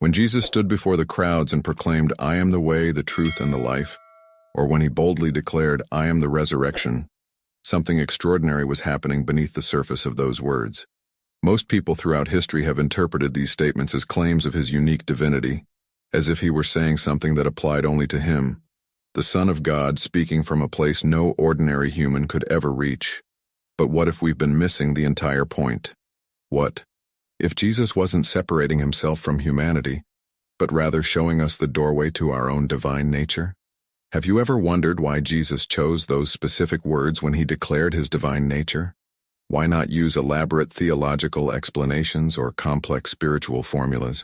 When Jesus stood before the crowds and proclaimed, "I am the way, the truth, and the life," or when he boldly declared, "I am the resurrection," something extraordinary was happening beneath the surface of those words. Most people throughout history have interpreted these statements as claims of his unique divinity, as if he were saying something that applied only to him, the Son of God speaking from a place no ordinary human could ever reach. But what if we've been missing the entire point? What if Jesus wasn't separating himself from humanity, but rather showing us the doorway to our own divine nature? Have you ever wondered why Jesus chose those specific words when he declared his divine nature? Why not use elaborate theological explanations or complex spiritual formulas?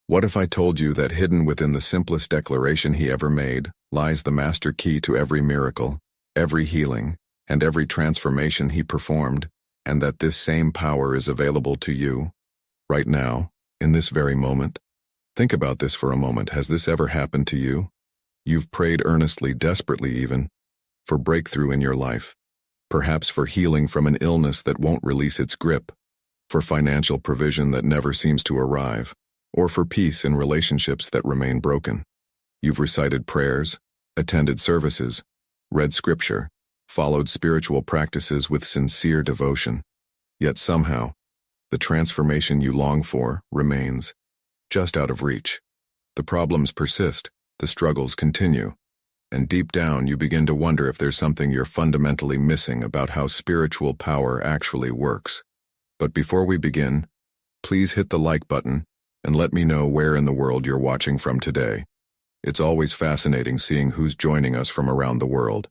What if I told you that hidden within the simplest declaration he ever made lies the master key to every miracle, every healing, and every transformation he performed, and that this same power is available to you, right now, in this very moment? Think about this for a moment. Has this ever happened to you? You've prayed earnestly, desperately even, for breakthrough in your life, perhaps for healing from an illness that won't release its grip, for financial provision that never seems to arrive, or for peace in relationships that remain broken. You've recited prayers, attended services, read scripture, followed spiritual practices with sincere devotion. Yet somehow, the transformation you long for remains just out of reach. The problems persist, the struggles continue, and deep down you begin to wonder if there's something you're fundamentally missing about how spiritual power actually works. But before we begin, please hit the like button and let me know where in the world you're watching from today. It's always fascinating seeing who's joining us from around the world.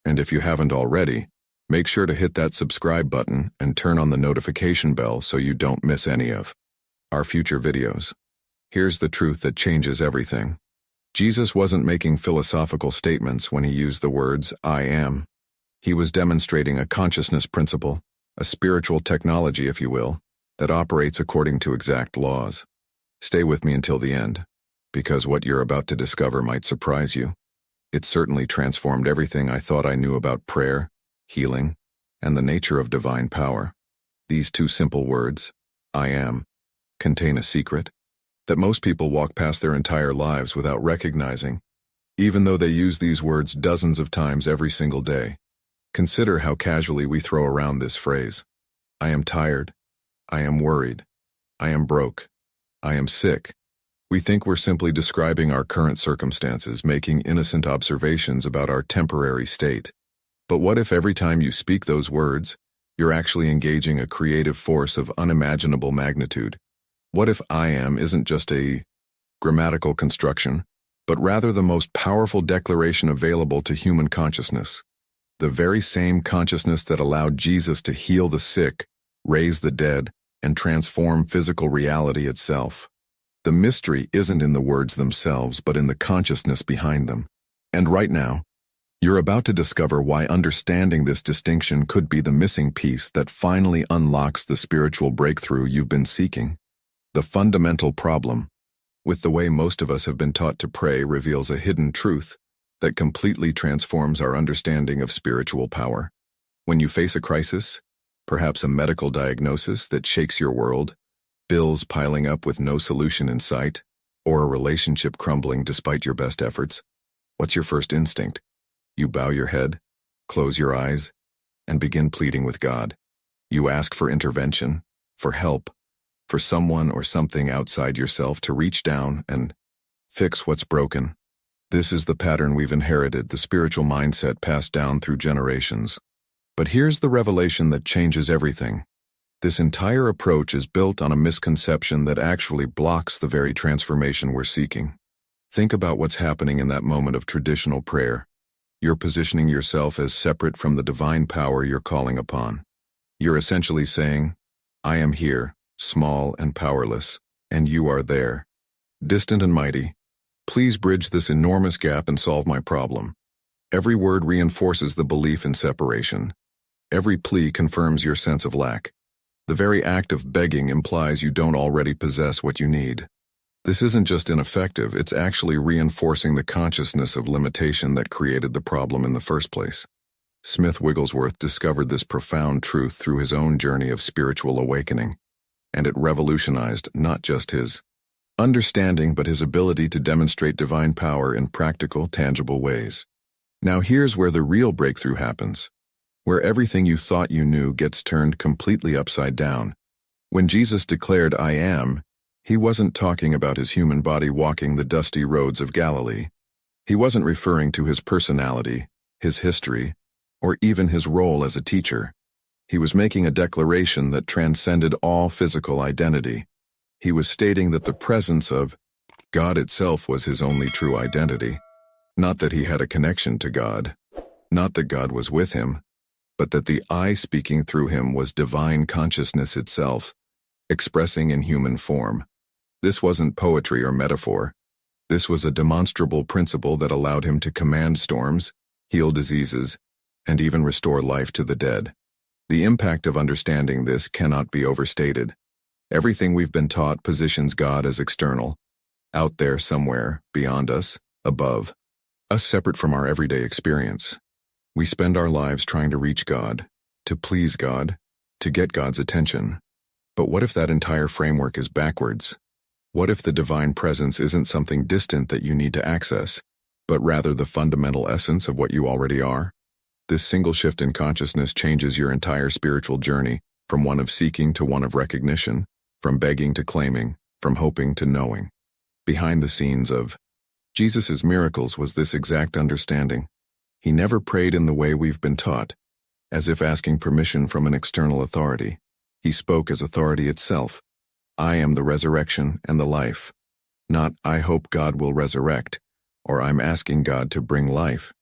And if you haven't already, make sure to hit that subscribe button and turn on the notification bell so you don't miss any of our future videos. Here's the truth that changes everything. Jesus wasn't making philosophical statements when he used the words, "I am." He was demonstrating a consciousness principle, a spiritual technology, if you will, that operates according to exact laws. Stay with me until the end, because what you're about to discover might surprise you. It certainly transformed everything I thought I knew about prayer, healing, and the nature of divine power. These two simple words, "I am," contain a secret that most people walk past their entire lives without recognizing, even though they use these words dozens of times every single day. Consider how casually we throw around this phrase. I am tired. I am worried. I am broke. I am sick. We think we're simply describing our current circumstances, making innocent observations about our temporary state. But what if every time you speak those words, you're actually engaging a creative force of unimaginable magnitude? What if "I am" isn't just a grammatical construction, but rather the most powerful declaration available to human consciousness? The very same consciousness that allowed Jesus to heal the sick, raise the dead, and transform physical reality itself. The mystery isn't in the words themselves, but in the consciousness behind them. And right now, you're about to discover why understanding this distinction could be the missing piece that finally unlocks the spiritual breakthrough you've been seeking. The fundamental problem with the way most of us have been taught to pray reveals a hidden truth that completely transforms our understanding of spiritual power. When you face a crisis, perhaps a medical diagnosis that shakes your world, bills piling up with no solution in sight, or a relationship crumbling despite your best efforts, what's your first instinct? You bow your head, close your eyes, and begin pleading with God. You ask for intervention, for help, for someone or something outside yourself to reach down and fix what's broken. This is the pattern we've inherited, the spiritual mindset passed down through generations. But here's the revelation that changes everything. This entire approach is built on a misconception that actually blocks the very transformation we're seeking. Think about what's happening in that moment of traditional prayer. You're positioning yourself as separate from the divine power you're calling upon. You're essentially saying, "I am here, small and powerless, and you are there, distant and mighty. Please bridge this enormous gap and solve my problem." Every word reinforces the belief in separation. Every plea confirms your sense of lack. The very act of begging implies you don't already possess what you need. This isn't just ineffective, it's actually reinforcing the consciousness of limitation that created the problem in the first place. Smith Wigglesworth discovered this profound truth through his own journey of spiritual awakening, and it revolutionized not just his understanding but his ability to demonstrate divine power in practical, tangible ways. Now here's where the real breakthrough happens, where everything you thought you knew gets turned completely upside down. When Jesus declared, "I am," he wasn't talking about his human body walking the dusty roads of Galilee. He wasn't referring to his personality, his history, or even his role as a teacher. He was making a declaration that transcended all physical identity. He was stating that the presence of God itself was his only true identity. Not that he had a connection to God, not that God was with him, but that the I speaking through him was divine consciousness itself, expressing in human form. This wasn't poetry or metaphor. This was a demonstrable principle that allowed him to command storms, heal diseases, and even restore life to the dead. The impact of understanding this cannot be overstated. Everything we've been taught positions God as external, out there somewhere, beyond us, above, us separate from our everyday experience. We spend our lives trying to reach God, to please God, to get God's attention. But what if that entire framework is backwards? What if the divine presence isn't something distant that you need to access, but rather the fundamental essence of what you already are? This single shift in consciousness changes your entire spiritual journey, from one of seeking to one of recognition, from begging to claiming, from hoping to knowing. Behind the scenes of Jesus' miracles was this exact understanding. He never prayed in the way we've been taught, as if asking permission from an external authority. He spoke as authority itself. I am the resurrection and the life. Not, I hope God will resurrect, or I'm asking God to bring life.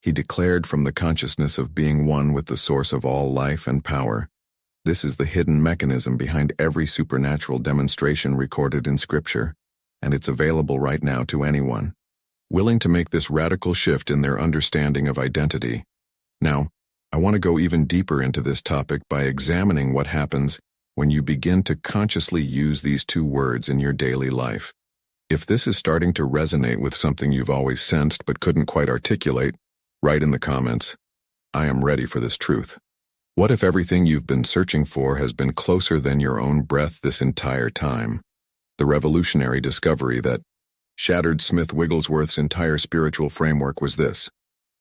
He declared from the consciousness of being one with the source of all life and power. This is the hidden mechanism behind every supernatural demonstration recorded in Scripture, and it's available right now to anyone willing to make this radical shift in their understanding of identity. Now, I want to go even deeper into this topic by examining what happens when you begin to consciously use these two words in your daily life. If this is starting to resonate with something you've always sensed but couldn't quite articulate, write in the comments, I am ready for this truth. What if everything you've been searching for has been closer than your own breath this entire time? The revolutionary discovery that shattered Smith Wigglesworth's entire spiritual framework was this: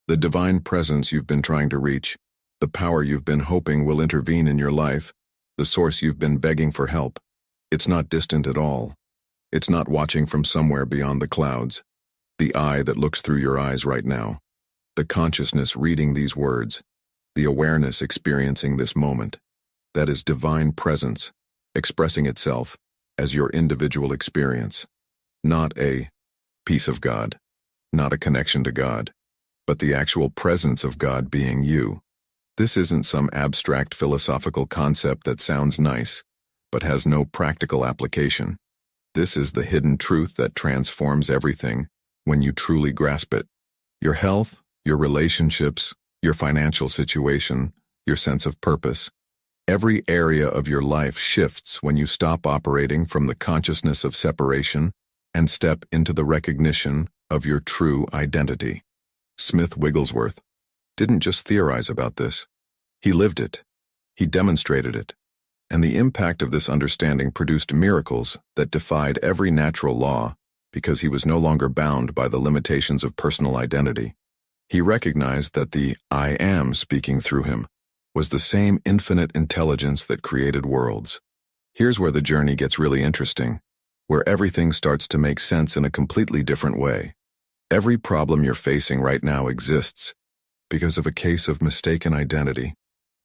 the divine presence you've been trying to reach, the power you've been hoping will intervene in your life, the source you've been begging for help. It's not distant at all. It's not watching from somewhere beyond the clouds. The eye that looks through your eyes right now. The consciousness reading these words. The awareness experiencing this moment. That is divine presence, expressing itself as your individual experience. Not a piece of God, not a connection to God, but the actual presence of God being you. This isn't some abstract philosophical concept that sounds nice, but has no practical application. This is the hidden truth that transforms everything when you truly grasp it. Your health, your relationships, your financial situation, your sense of purpose. Every area of your life shifts when you stop operating from the consciousness of separation and step into the recognition of your true identity. Smith Wigglesworth didn't just theorize about this. He lived it. He demonstrated it. And the impact of this understanding produced miracles that defied every natural law because he was no longer bound by the limitations of personal identity. He recognized that the I am speaking through him was the same infinite intelligence that created worlds. Here's where the journey gets really interesting, where everything starts to make sense in a completely different way. Every problem you're facing right now exists because of a case of mistaken identity.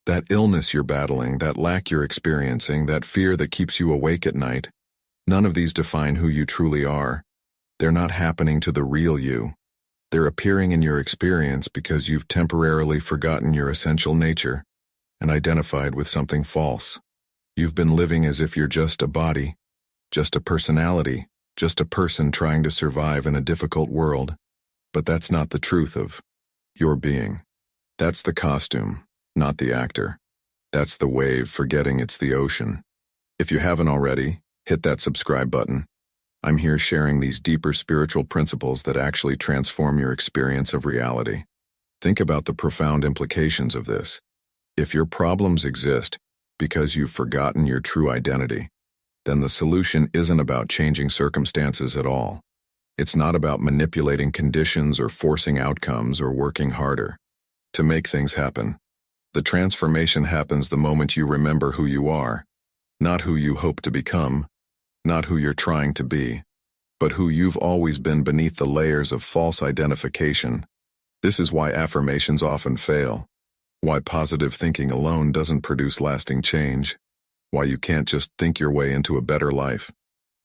That illness you're battling, that lack you're experiencing, that fear that keeps you awake at night, none of these define who you truly are. They're not happening to the real you. They're appearing in your experience because you've temporarily forgotten your essential nature and identified with something false. You've been living as if you're just a body, just a personality, just a person trying to survive in a difficult world. But that's not the truth of your being. That's the costume, not the actor. That's the wave forgetting it's the ocean. If you haven't already, hit that subscribe button. I'm here sharing these deeper spiritual principles that actually transform your experience of reality. Think about the profound implications of this. If your problems exist because you've forgotten your true identity, then the solution isn't about changing circumstances at all. It's not about manipulating conditions or forcing outcomes or working harder to make things happen. The transformation happens the moment you remember who you are, not who you hope to become, not who you're trying to be, but who you've always been beneath the layers of false identification. This is why affirmations often fail, why positive thinking alone doesn't produce lasting change, why you can't just think your way into a better life.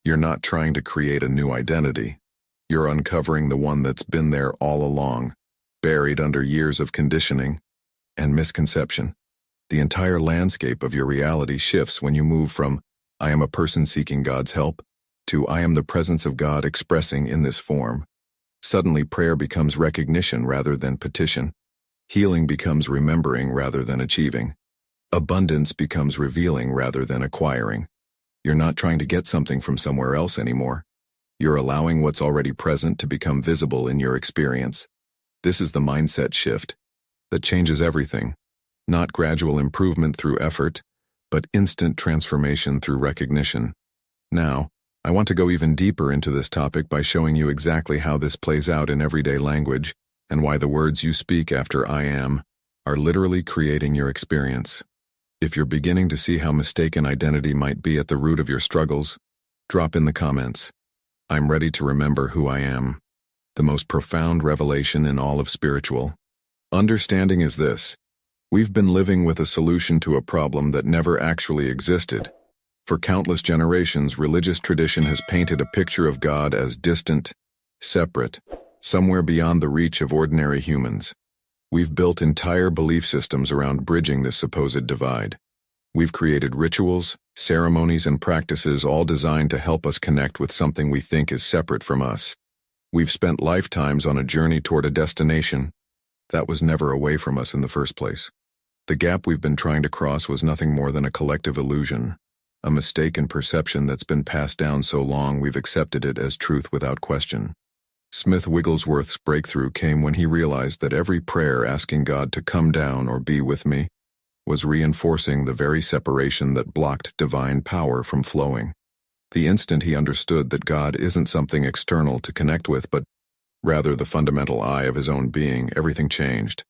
You're not trying to create a new identity. You're uncovering the one that's been there all along, buried under years of conditioning and misconception. The entire landscape of your reality shifts when you move from, I am a person seeking God's help, to I am the presence of God expressing in this form. Suddenly prayer becomes recognition rather than petition. Healing becomes remembering rather than achieving. Abundance becomes revealing rather than acquiring. You're not trying to get something from somewhere else anymore. You're allowing what's already present to become visible in your experience. This is the mindset shift that changes everything. Not gradual improvement through effort, but instant transformation through recognition. Now, I want to go even deeper into this topic by showing you exactly how this plays out in everyday language and why the words you speak after I am are literally creating your experience. If you're beginning to see how mistaken identity might be at the root of your struggles, drop in the comments. I'm ready to remember who I am. The most profound revelation in all of spiritual understanding is this. We've been living with a solution to a problem that never actually existed. For countless generations, religious tradition has painted a picture of God as distant, separate, somewhere beyond the reach of ordinary humans. We've built entire belief systems around bridging this supposed divide. We've created rituals, ceremonies, and practices all designed to help us connect with something we think is separate from us. We've spent lifetimes on a journey toward a destination that was never away from us in the first place. The gap we've been trying to cross was nothing more than a collective illusion, a mistaken perception that's been passed down so long we've accepted it as truth without question. Smith Wigglesworth's breakthrough came when he realized that every prayer asking God to come down or be with me was reinforcing the very separation that blocked divine power from flowing. The instant he understood that God isn't something external to connect with but rather the fundamental I of his own being, everything changed.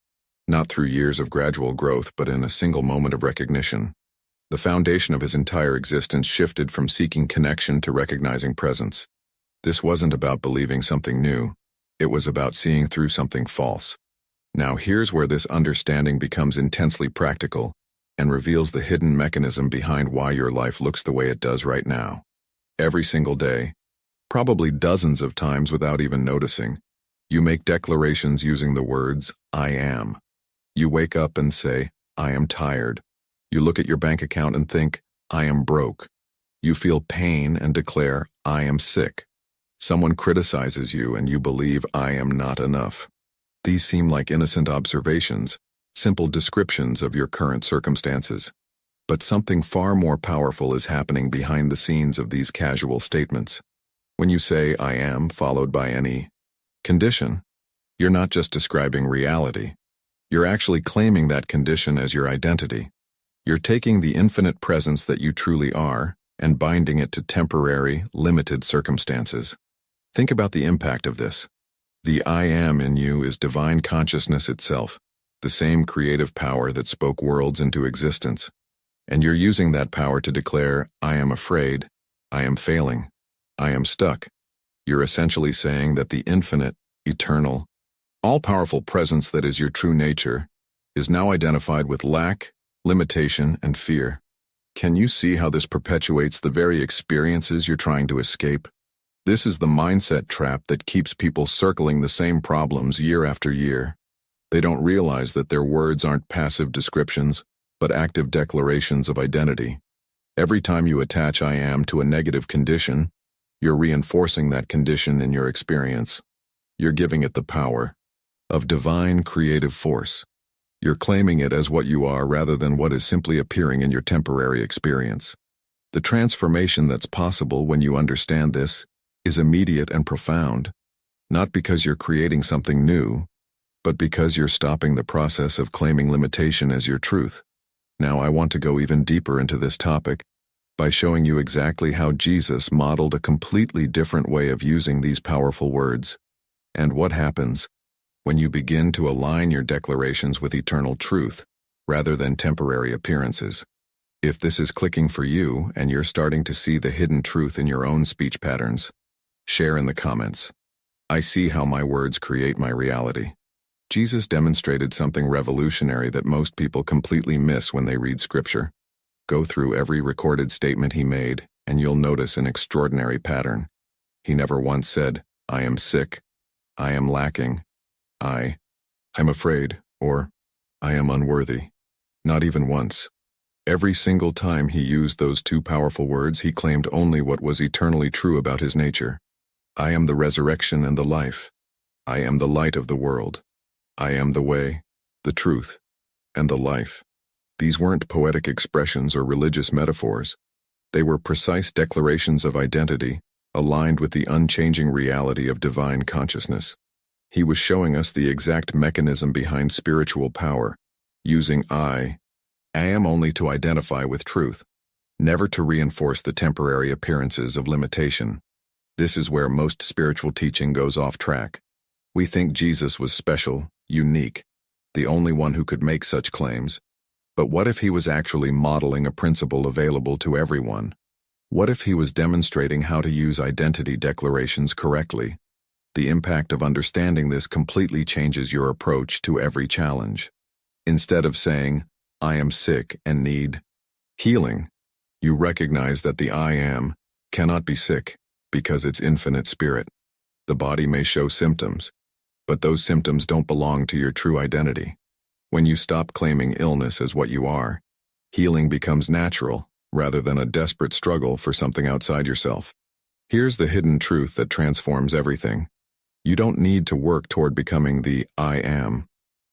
Not through years of gradual growth but in a single moment of recognition. The foundation of his entire existence shifted from seeking connection to recognizing presence. This wasn't about believing something new. It was about seeing through something false. Now here's where this understanding becomes intensely practical and reveals the hidden mechanism behind why your life looks the way it does right now. Every single day, probably dozens of times without even noticing, you make declarations using the words, I am. You wake up and say, I am tired. You look at your bank account and think, I am broke. You feel pain and declare, I am sick. Someone criticizes you and you believe, I am not enough. These seem like innocent observations, simple descriptions of your current circumstances. But something far more powerful is happening behind the scenes of these casual statements. When you say, I am, followed by any condition, you're not just describing reality. You're actually claiming that condition as your identity. You're taking the infinite presence that you truly are and binding it to temporary, limited circumstances. Think about the impact of this. The I am in you is divine consciousness itself, the same creative power that spoke worlds into existence. And you're using that power to declare, I am afraid, I am failing, I am stuck. You're essentially saying that the infinite, eternal, all-powerful presence that is your true nature is now identified with lack, limitation, and fear. Can you see how this perpetuates the very experiences you're trying to escape? This is the mindset trap that keeps people circling the same problems year after year. They don't realize that their words aren't passive descriptions, but active declarations of identity. Every time you attach I am to a negative condition, you're reinforcing that condition in your experience. You're giving it the power of divine creative force. You're claiming it as what you are rather than what is simply appearing in your temporary experience. The transformation that's possible when you understand this is immediate and profound, not because you're creating something new, but because you're stopping the process of claiming limitation as your truth. Now I want to go even deeper into this topic by showing you exactly how Jesus modeled a completely different way of using these powerful words, and what happens when you begin to align your declarations with eternal truth rather than temporary appearances. If this is clicking for you and you're starting to see the hidden truth in your own speech patterns, share in the comments. I see how my words create my reality. Jesus demonstrated something revolutionary that most people completely miss when they read Scripture. Go through every recorded statement he made, and you'll notice an extraordinary pattern. He never once said, "I am sick," "I am lacking," I'm afraid," or "I am unworthy." Not even once. Every single time he used those two powerful words, he claimed only what was eternally true about his nature. I am the resurrection and the life. I am the light of the world. I am the way, the truth, and the life. These weren't poetic expressions or religious metaphors. They were precise declarations of identity, aligned with the unchanging reality of divine consciousness. He was showing us the exact mechanism behind spiritual power, using I am only to identify with truth, never to reinforce the temporary appearances of limitation. This is where most spiritual teaching goes off track. We think Jesus was special, unique, the only one who could make such claims. But what if he was actually modeling a principle available to everyone? What if he was demonstrating how to use identity declarations correctly? The impact of understanding this completely changes your approach to every challenge. Instead of saying, "I am sick and need healing," you recognize that the I am cannot be sick because it's infinite spirit. The body may show symptoms, but those symptoms don't belong to your true identity. When you stop claiming illness as what you are, healing becomes natural rather than a desperate struggle for something outside yourself. Here's the hidden truth that transforms everything. You don't need to work toward becoming the I am.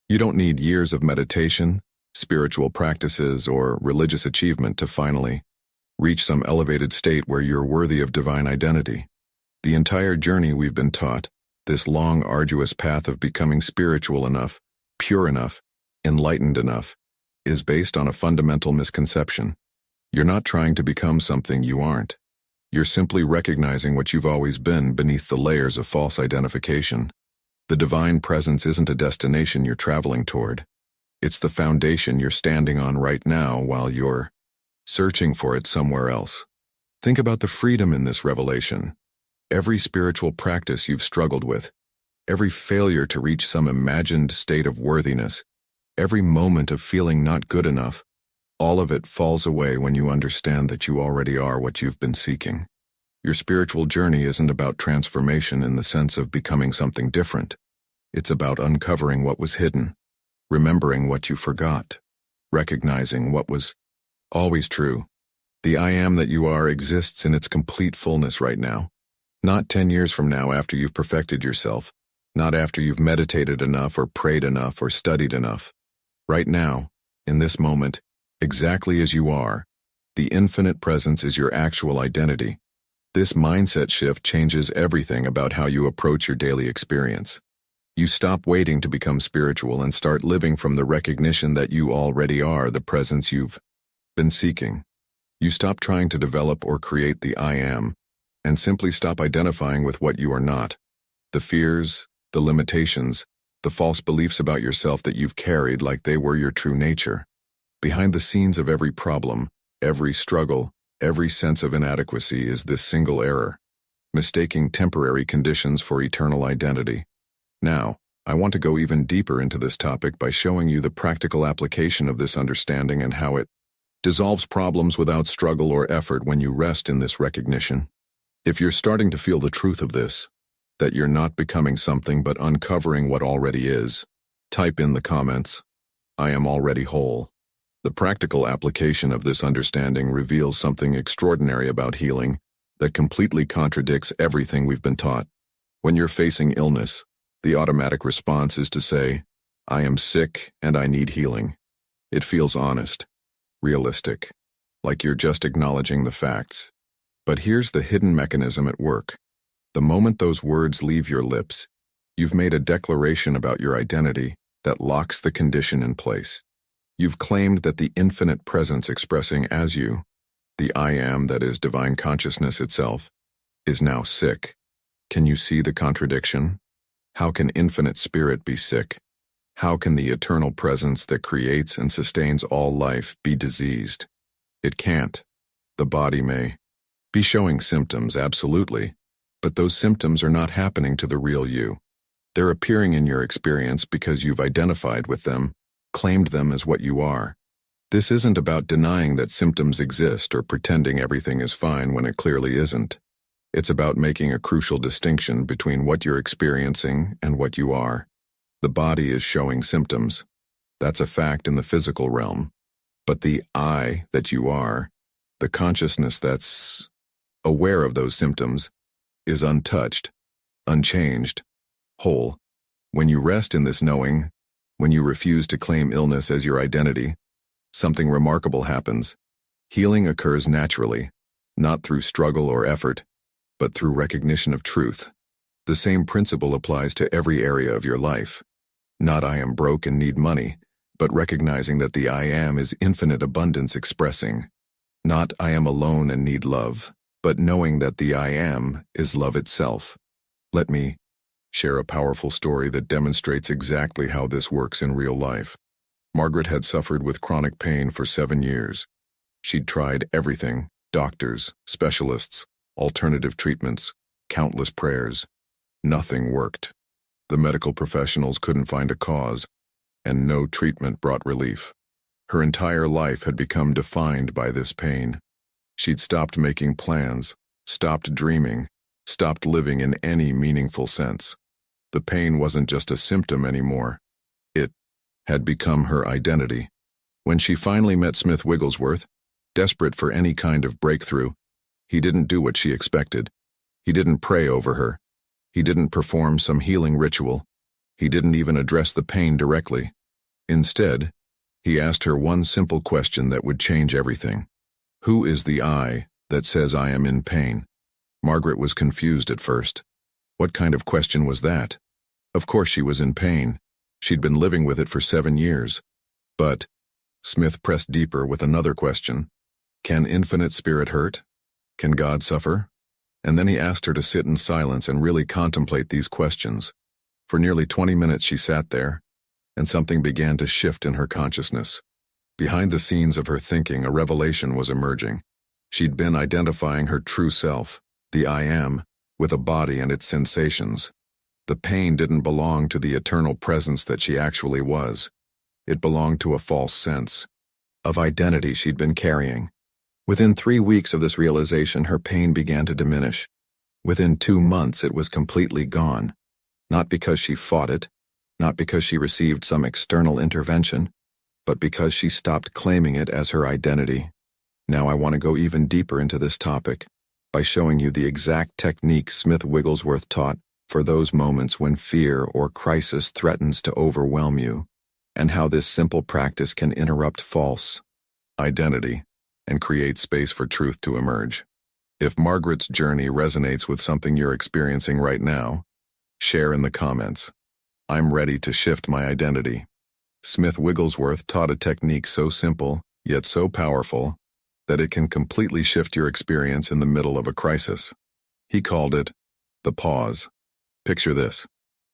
You don't need years of meditation, spiritual practices, or religious achievement to finally reach some elevated state where you're worthy of divine identity. The entire journey we've been taught, this long, arduous path of becoming spiritual enough, pure enough, enlightened enough, is based on a fundamental misconception. You're not trying to become something you aren't. You're simply recognizing what you've always been beneath the layers of false identification. The divine presence isn't a destination you're traveling toward. It's the foundation you're standing on right now while you're searching for it somewhere else. Think about the freedom in this revelation. Every spiritual practice you've struggled with, every failure to reach some imagined state of worthiness, every moment of feeling not good enough, all of it falls away when you understand that you already are what you've been seeking. Your spiritual journey isn't about transformation in the sense of becoming something different. It's about uncovering what was hidden, remembering what you forgot, recognizing what was always true. The I am that you are exists in its complete fullness right now. Not 10 years from now after you've perfected yourself, not after you've meditated enough or prayed enough or studied enough. Right now, in this moment, exactly as you are, the infinite presence is your actual identity. This mindset shift changes everything about how you approach your daily experience. You stop waiting to become spiritual and start living from the recognition that you already are the presence you've been seeking. You stop trying to develop or create the I am, and simply stop identifying with what you are not. The fears, the limitations, the false beliefs about yourself that you've carried like they were your true nature. Behind the scenes of every problem, every struggle, every sense of inadequacy is this single error, mistaking temporary conditions for eternal identity. Now, I want to go even deeper into this topic by showing you the practical application of this understanding and how it dissolves problems without struggle or effort when you rest in this recognition. If you're starting to feel the truth of this, that you're not becoming something but uncovering what already is, type in the comments, "I am already whole." The practical application of this understanding reveals something extraordinary about healing that completely contradicts everything we've been taught. When you're facing illness, the automatic response is to say, "I am sick and I need healing." It feels honest, realistic, like you're just acknowledging the facts. But here's the hidden mechanism at work. The moment those words leave your lips, you've made a declaration about your identity that locks the condition in place. You've claimed that the infinite presence expressing as you The I am that is divine consciousness itself, is now sick. Can you see the contradiction? How can infinite spirit be sick? How can the eternal presence that creates and sustains all life be diseased? It can't. The body may be showing symptoms, absolutely, but those symptoms are not happening to the real you. They're appearing in your experience because you've identified with them, claimed them as what you are. This isn't about denying that symptoms exist or pretending everything is fine when it clearly isn't. It's about making a crucial distinction between what you're experiencing and what you are. The body is showing symptoms. That's a fact in the physical realm. But the I that you are, the consciousness that's aware of those symptoms, is untouched, unchanged, whole. When you rest in this knowing, when you refuse to claim illness as your identity, something remarkable happens. Healing occurs naturally, not through struggle or effort, but through recognition of truth. The same principle applies to every area of your life. Not I am broke and need money, but recognizing that the I am is infinite abundance expressing. Not I am alone and need love, but knowing that the I am is love itself. Let me share a powerful story that demonstrates exactly how this works in real life. Margaret had suffered with chronic pain for 7 years. She'd tried everything: doctors, specialists, alternative treatments, countless prayers. Nothing worked. The medical professionals couldn't find a cause, and no treatment brought relief. Her entire life had become defined by this pain. She'd stopped making plans, stopped dreaming, stopped living in any meaningful sense. The pain wasn't just a symptom anymore. It had become her identity. When she finally met Smith Wigglesworth, desperate for any kind of breakthrough, he didn't do what she expected. He didn't pray over her. He didn't perform some healing ritual. He didn't even address the pain directly. Instead, he asked her one simple question that would change everything. Who is the I that says I am in pain? Margaret was confused at first. What kind of question was that? Of course she was in pain. She'd been living with it for 7 years. But Smith pressed deeper with another question. Can infinite spirit hurt? Can God suffer? And then he asked her to sit in silence and really contemplate these questions. For nearly 20 minutes she sat there, and something began to shift in her consciousness. Behind the scenes of her thinking, a revelation was emerging. She'd been identifying her true self, the I am, with a body and its sensations. The pain didn't belong to the eternal presence that she actually was. It belonged to a false sense of identity she'd been carrying. Within 3 weeks of this realization, her pain began to diminish. Within 2 months, it was completely gone. Not because she fought it, not because she received some external intervention, but because she stopped claiming it as her identity. Now I want to go even deeper into this topic by showing you the exact technique Smith Wigglesworth taught for those moments when fear or crisis threatens to overwhelm you, and how this simple practice can interrupt false identity and create space for truth to emerge. If Margaret's journey resonates with something you're experiencing right now, share in the comments. I'm ready to shift my identity. Smith Wigglesworth taught a technique so simple, yet so powerful, that it can completely shift your experience in the middle of a crisis. He called it the pause. Picture this.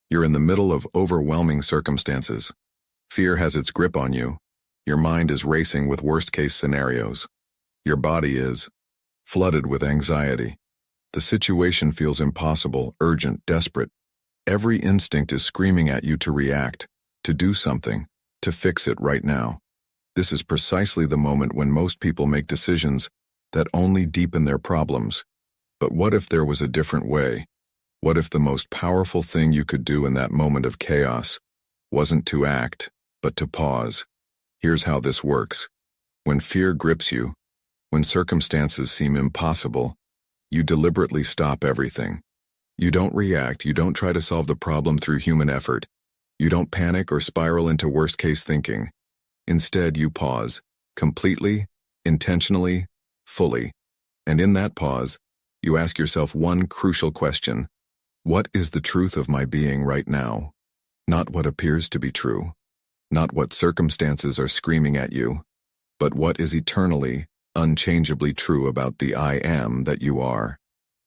You're in the middle of overwhelming circumstances. Fear has its grip on you. Your mind is racing with worst-case scenarios. Your body is flooded with anxiety. The situation feels impossible, urgent, desperate. Every instinct is screaming at you to react, to do something, to fix it right now. This is precisely the moment when most people make decisions that only deepen their problems. But what if there was a different way? What if the most powerful thing you could do in that moment of chaos wasn't to act, but to pause? Here's how this works. When fear grips you, when circumstances seem impossible, you deliberately stop everything. You don't react, you don't try to solve the problem through human effort. You don't panic or spiral into worst-case thinking. Instead, you pause, completely, intentionally, fully. And in that pause, you ask yourself one crucial question. What is the truth of my being right now? Not what appears to be true. Not what circumstances are screaming at you, but what is eternally, unchangeably true about the I am that you are?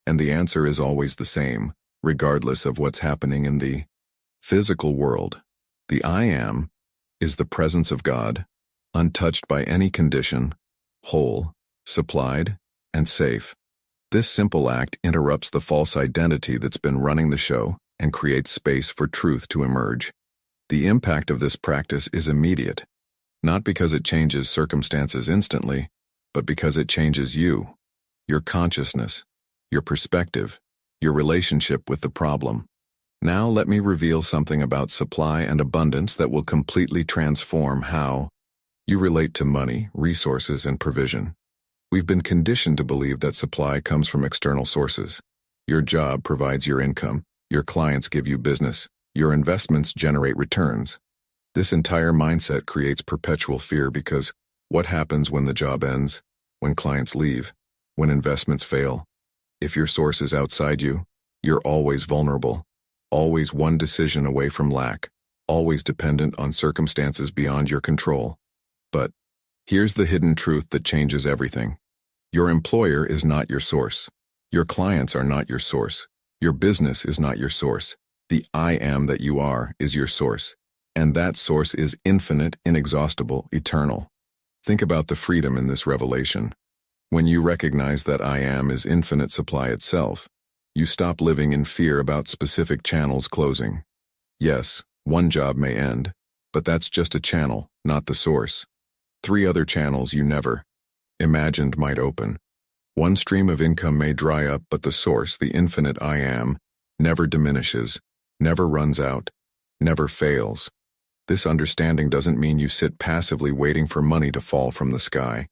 And the answer is always the same, regardless of what's happening in the physical world. The I am is the presence of God, untouched by any condition, whole, supplied, and safe. This simple act interrupts the false identity that's been running the show and creates space for truth to emerge. The impact of this practice is immediate, not because it changes circumstances instantly, but because it changes you, your consciousness, your perspective, your relationship with the problem. Now let me reveal something about supply and abundance that will completely transform how you relate to money, resources, and provision. We've been conditioned to believe that supply comes from external sources. Your job provides your income, your clients give you business, your investments generate returns. This entire mindset creates perpetual fear because what happens when the job ends, when clients leave, when investments fail? If your source is outside you, you're always vulnerable, always one decision away from lack, always dependent on circumstances beyond your control. But here's the hidden truth that changes everything. Your employer is not your source. Your clients are not your source. Your business is not your source. The I am that you are is your source. And that source is infinite, inexhaustible, eternal. Think about the freedom in this revelation. When you recognize that I am is infinite supply itself, you stop living in fear about specific channels closing. Yes, one job may end, but that's just a channel, not the source. 3 other channels you never imagined might open. One stream of income may dry up, but the source, the infinite I am, never diminishes, never runs out, never fails. This understanding doesn't mean you sit passively waiting for money to fall from the sky.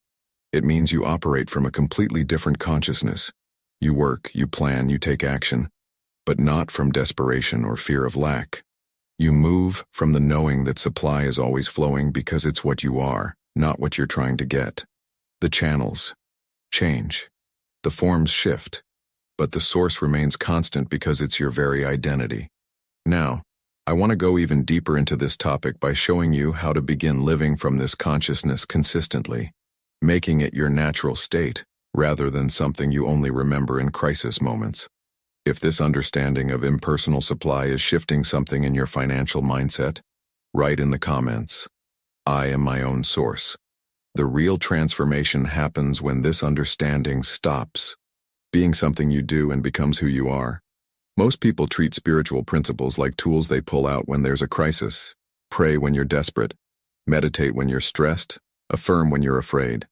It means you operate from a completely different consciousness. You work, you plan, you take action, but not from desperation or fear of lack. You move from the knowing that supply is always flowing because it's what you are, not what you're trying to get. The channels change. The forms shift, but the source remains constant because it's your very identity. Now, I want to go even deeper into this topic by showing you how to begin living from this consciousness consistently, making it your natural state, rather than something you only remember in crisis moments. If this understanding of impersonal supply is shifting something in your financial mindset, write in the comments, I am my own source. The real transformation happens when this understanding stops being something you do and becomes who you are. Most people treat spiritual principles like tools they pull out when there's a crisis. Pray when you're desperate, meditate when you're stressed, affirm when you're afraid.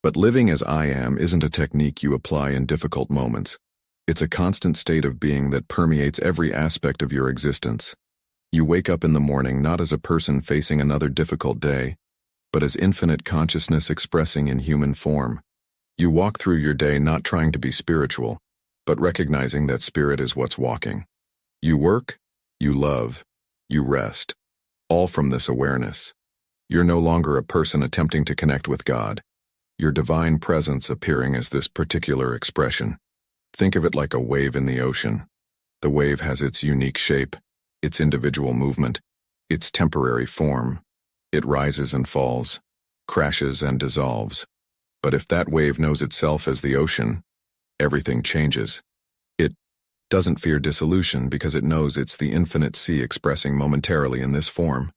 But living as I am isn't a technique you apply in difficult moments. It's a constant state of being that permeates every aspect of your existence. You wake up in the morning not as a person facing another difficult day, but as infinite consciousness expressing in human form. You walk through your day not trying to be spiritual, but recognizing that spirit is what's walking. You work, you love, you rest, all from this awareness. You're no longer a person attempting to connect with God. Your divine presence appearing as this particular expression. Think of it like a wave in the ocean. The wave has its unique shape, its individual movement, its temporary form. It rises and falls, crashes and dissolves. But if that wave knows itself as the ocean, everything changes. It doesn't fear dissolution because it knows it's the infinite sea expressing momentarily in this form.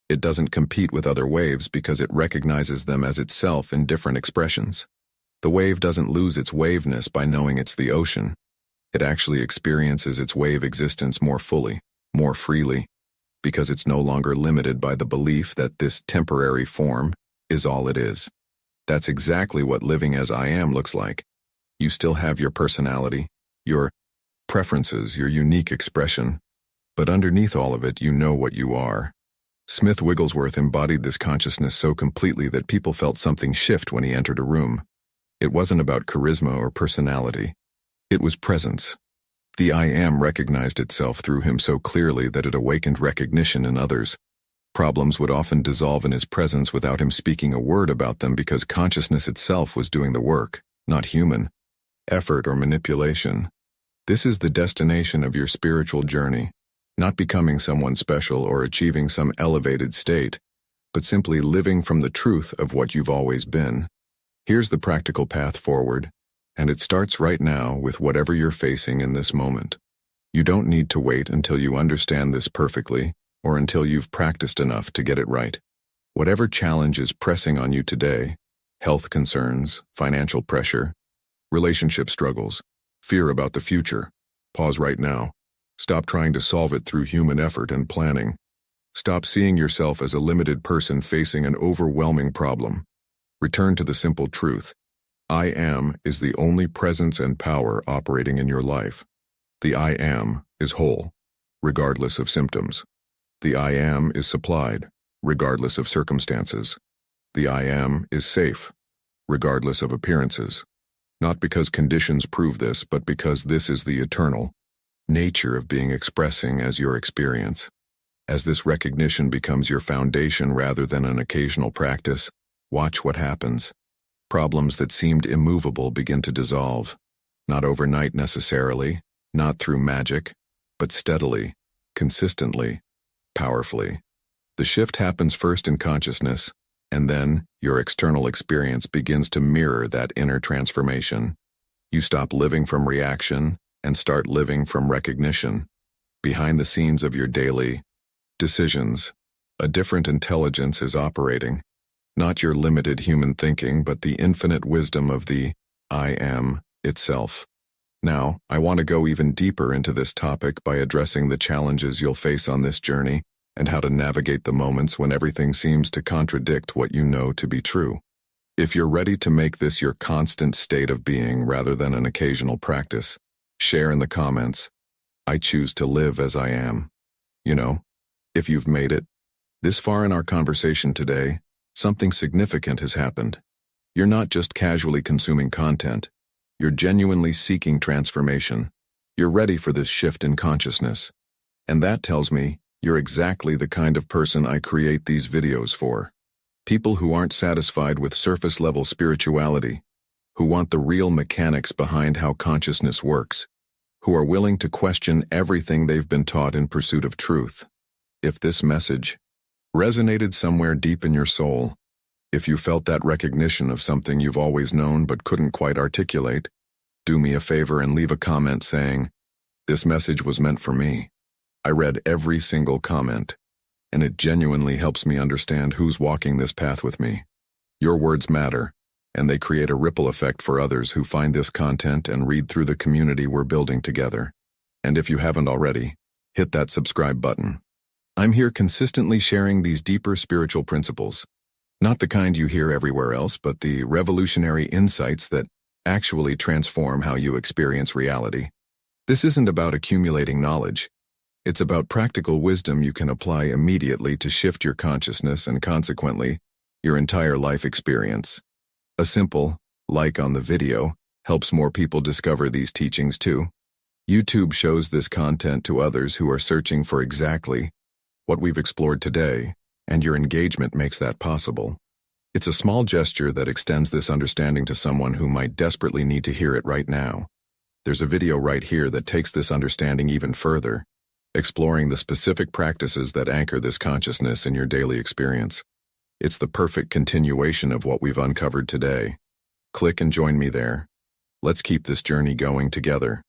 It doesn't compete with other waves because it recognizes them as itself in different expressions. The wave doesn't lose its waveness by knowing it's the ocean. It actually experiences its wave existence more fully, more freely, because it's no longer limited by the belief that this temporary form is all it is. That's exactly what living as I am looks like. You still have your personality, your preferences, your unique expression, but underneath all of it, you know what you are. Smith Wigglesworth embodied this consciousness so completely that people felt something shift when he entered a room. It wasn't about charisma or personality. It was presence. The I am recognized itself through him so clearly that it awakened recognition in others. Problems would often dissolve in his presence without him speaking a word about them because consciousness itself was doing the work, not human effort or manipulation. This is the destination of your spiritual journey. Not becoming someone special or achieving some elevated state, but simply living from the truth of what you've always been. Here's the practical path forward, and it starts right now with whatever you're facing in this moment. You don't need to wait until you understand this perfectly or until you've practiced enough to get it right. Whatever challenge is pressing on you today, health concerns, financial pressure, relationship struggles, fear about the future, pause right now. Stop trying to solve it through human effort and planning. Stop seeing yourself as a limited person facing an overwhelming problem. Return to the simple truth. I am is the only presence and power operating in your life. The I am is whole, regardless of symptoms. The I am is supplied, regardless of circumstances. The I am is safe, regardless of appearances. Not because conditions prove this, but because this is the eternal nature of being expressing as your experience. As this recognition becomes your foundation rather than an occasional practice, watch what happens. Problems that seemed immovable begin to dissolve. Not overnight necessarily, not through magic, but steadily, consistently, powerfully. The shift happens first in consciousness, and then your external experience begins to mirror that inner transformation. You stop living from reaction and start living from recognition. Behind the scenes of your daily decisions, a different intelligence is operating. Not your limited human thinking, but the infinite wisdom of the I am itself. Now, I want to go even deeper into this topic by addressing the challenges you'll face on this journey and how to navigate the moments when everything seems to contradict what you know to be true. If you're ready to make this your constant state of being rather than an occasional practice, share in the comments, I choose to live as I am. If you've made it this far in our conversation today, something significant has happened. You're not just casually consuming content. You're genuinely seeking transformation. You're ready for this shift in consciousness. And that tells me you're exactly the kind of person I create these videos for. People who aren't satisfied with surface-level spirituality, who want the real mechanics behind how consciousness works, who are willing to question everything they've been taught in pursuit of truth. If this message resonated somewhere deep in your soul, if you felt that recognition of something you've always known but couldn't quite articulate, do me a favor and leave a comment saying, "This message was meant for me." I read every single comment, and it genuinely helps me understand who's walking this path with me. Your words matter, and they create a ripple effect for others who find this content and read through the community we're building together. And if you haven't already, hit that subscribe button. I'm here consistently sharing these deeper spiritual principles. Not the kind you hear everywhere else, but the revolutionary insights that actually transform how you experience reality. This isn't about accumulating knowledge. It's about practical wisdom you can apply immediately to shift your consciousness and consequently, your entire life experience. A simple like on the video helps more people discover these teachings too. YouTube shows this content to others who are searching for exactly what we've explored today, and your engagement makes that possible. It's a small gesture that extends this understanding to someone who might desperately need to hear it right now. There's a video right here that takes this understanding even further, exploring the specific practices that anchor this consciousness in your daily experience. It's the perfect continuation of what we've uncovered today. Click and join me there. Let's keep this journey going together.